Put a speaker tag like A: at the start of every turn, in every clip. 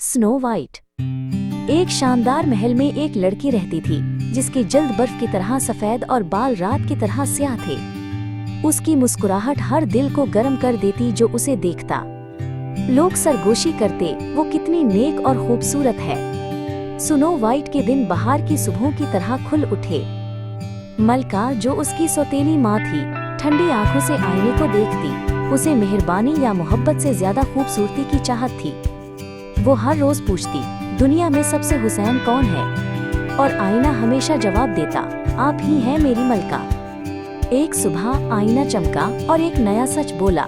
A: Snow white. एक शानदार महल में एक लड़की रहती थी जिसकी जल्द बर्फ की तरह सफेद और बाल रात की तरह स्याह थे। उसकी मुस्कुराहट हर दिल को गर्म कर देती जो उसे देखता। लोग सरगोशी करते, वो कितनी नेक और खूबसूरत है। स्नो वाइट के दिन बहार की सुबहों की तरह खुल उठे। मलका, जो उसकी सौतेली माँ थी, ठंडी आंखों से आईने को देखती। उसे मेहरबानी या मोहब्बत से ज्यादा खूबसूरती की चाहत थी। वो हर रोज पूछती, दुनिया में सबसे हुसैन कौन है? और आईना हमेशा जवाब देता, आप ही हैं मेरी मलका। एक सुबह आईना चमका और एक नया सच बोला,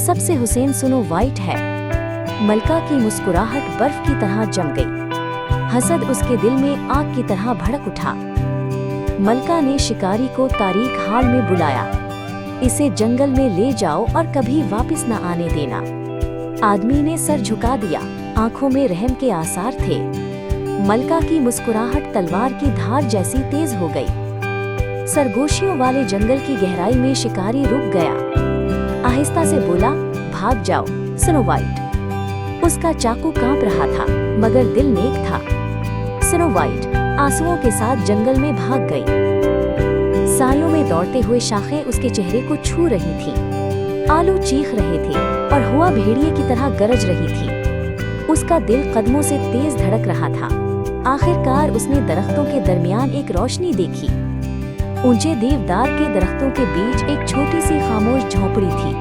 A: सबसे हुसैन स्नो वाइट है। मलका की मुस्कुराहट बर्फ की तरह जम गई। हसद उसके दिल में आग की तरह भड़क उठा। मलका ने शिकारी को तारीख हाल में बुलाया। इसे जंगल में ले जाओ और कभी वापस न आने देना। आदमी ने सर झुका दिया, आंखों में रहम के आसार थे। मलका की मुस्कुराहट तलवार की धार जैसी तेज हो गई। सरगोशियों वाले जंगल की गहराई में शिकारी रुक गया। आहिस्ता से बोला, भाग जाओ स्नो वाइट। उसका चाकू कांप रहा था मगर दिल नेक था। स्नो वाइट आंसुओं के साथ जंगल में भाग गई। सायों में दौड़ते हुए शाखें उसके चेहरे को छू रही थीं। आलू चीख रहे थे और हुआ भेड़िए की तरह गरज रही थी। उसका दिल कदमों से तेज धड़क रहा था। आखिरकार उसने दरख्तों के दरमियान एक रोशनी देखी। ऊंचे देवदार के दरख्तों के बीच एक छोटी सी खामोश झोंपड़ी थी।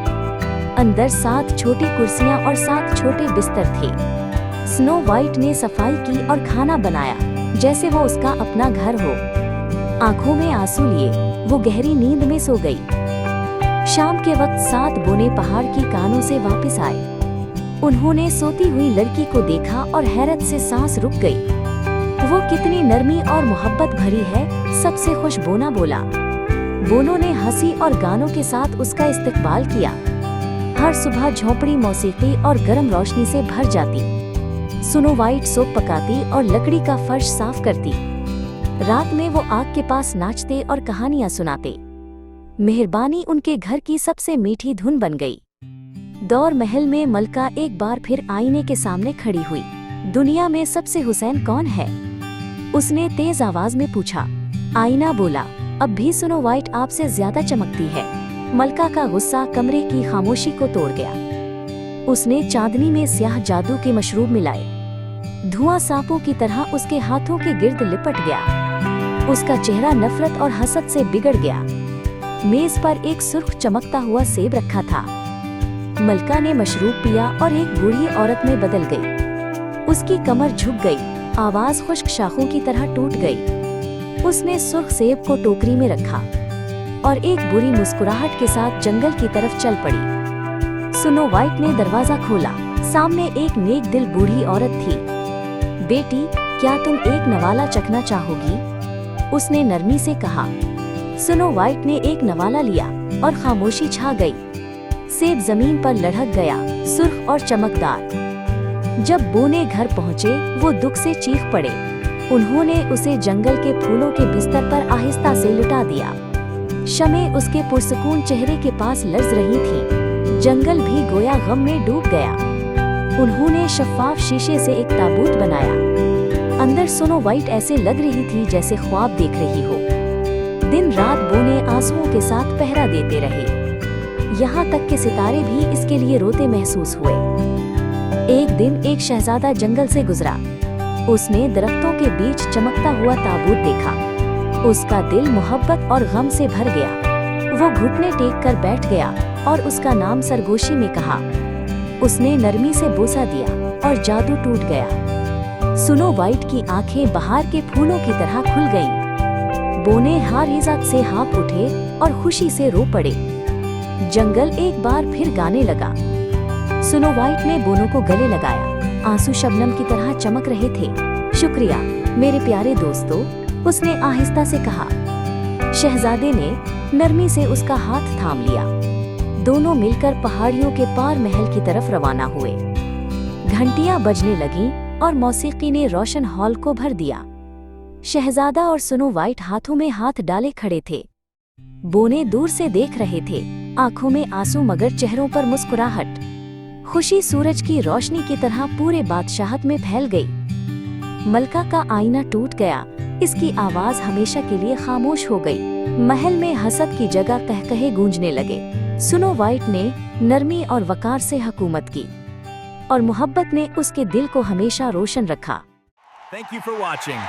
A: अंदर 7 छोटी कुर्सियां और 7 छोटे बिस्तर थे। स्नो वाइट ने सफाई की और खाना बनाया जैसे वो उसका अपना घर हो। आंखों में आंसू लिए वो गहरी नींद में सो गई। शाम के वक्त 7 बोने पहाड़ की कानों से वापस आए। उन्होंने सोती हुई लड़की को देखा और हैरत से सांस रुक गई। वो कितनी नरमी और मोहब्बत भरी है, सबसे खुश बोना बोला। बोनों ने हंसी और गानों के साथ उसका इस्तकबाल किया। हर सुबह झोंपड़ी मौसीकी और गर्म रोशनी से भर जाती। स्नो वाइट सूप पकाती और लकड़ी का फर्श साफ करती। रात में वो आग के पास नाचते और कहानियां सुनाते। मेहरबानी उनके घर की सबसे मीठी धुन बन गई। दौर महल में मलका एक बार फिर आईने के सामने खड़ी हुई। दुनिया में सबसे हुसैन कौन है? उसने तेज आवाज में पूछा। आईना बोला, अब भी स्नो वाइट आपसे ज्यादा चमकती है। मलका का गुस्सा कमरे की खामोशी को तोड़ गया। उसने चांदनी में स्याह जादू के मशरूब मिलाए। धुआं सांपों की तरह उसके हाथों के गिर्द लिपट गया। उसका चेहरा नफरत और हसद से बिगड़ गया। मेज पर एक सुर्ख चमकता हुआ सेब रखा था। मलका ने मशरूब पिया और एक बूढ़ी औरत में बदल गई। उसकी कमर झुक गई, आवाज खुश्क शाखों की तरह टूट गई। उसने सुर्ख सेब को टोकरी में रखा और एक बुरी मुस्कुराहट के साथ जंगल की तरफ चल पड़ी। स्नो वाइट ने दरवाजा खोला। सामने एक नेक दिल बूढ़ी औरत थी। बेटी, क्या तुम एक नवाला चखना चाहोगी? उसने नरमी से कहा। स्नो वाइट ने एक नवाला लिया और खामोशी छा गई। सेब जमीन पर लढ़क गया, सुर्ख और चमकदार। जब बोने घर पहुँचे वो दुख से चीख पड़े। उन्होंने उसे जंगल के फूलों के बिस्तर पर आहिस्ता से लिटा दिया। शमें उसके पुरसकून चेहरे के पास लर्ज रही थी। जंगल भी गोया गम में डूब गया। उन्होंने शफ्फाफ शीशे से एक ताबूत बनाया। अंदर स्नो वाइट ऐसे लग रही थी जैसे ख्वाब देख रही हो। दिन रात बोने आंसुओं के साथ पहरा देते रहे। यहाँ तक के सितारे भी इसके लिए रोते महसूस हुए। एक दिन एक शहजादा जंगल से गुजरा। उसने दरख्तों के बीच चमकता हुआ ताबूत देखा। उसका दिल मोहब्बत और गम से भर गया। वो घुटने टेक कर बैठ गया और उसका नाम सरगोशी में कहा। उसने नरमी से बोसा दिया और जादू टूट गया। स्नो वाइट की आंखें बहार के फूलों की तरह खुल गईं। बोने हार इज़्ज़त से हाँफ उठे और खुशी से रो पड़े। जंगल एक बार फिर गाने लगा। स्नो वाइट ने बोनों को गले लगाया। आंसू शबनम की तरह चमक रहे थे। शुक्रिया मेरे प्यारे दोस्तों, उसने आहिस्ता से कहा। शहजादे ने नरमी से उसका हाथ थाम लिया। दोनों मिलकर पहाड़ियों के पार महल की तरफ रवाना हुए। घंटियां बजने लगीं और मौसीकी ने रोशन हॉल को भर दिया। शहजादा और स्नो वाइट हाथों में हाथ डाले खड़े थे। बोने दूर से देख रहे थे, आंखों में आंसू मगर चेहरों पर मुस्कुराहट। खुशी सूरज की रोशनी की तरह पूरे बादशाहत में फैल गई। मलका का आईना टूट गया, इसकी आवाज हमेशा के लिए खामोश हो गई। महल में हसद की जगह कहकहे गूंजने लगे। स्नो वाइट ने नरमी और वकार से हुकूमत की और मोहब्बत ने उसके दिल को हमेशा रोशन रखा।
B: Thank you for watching.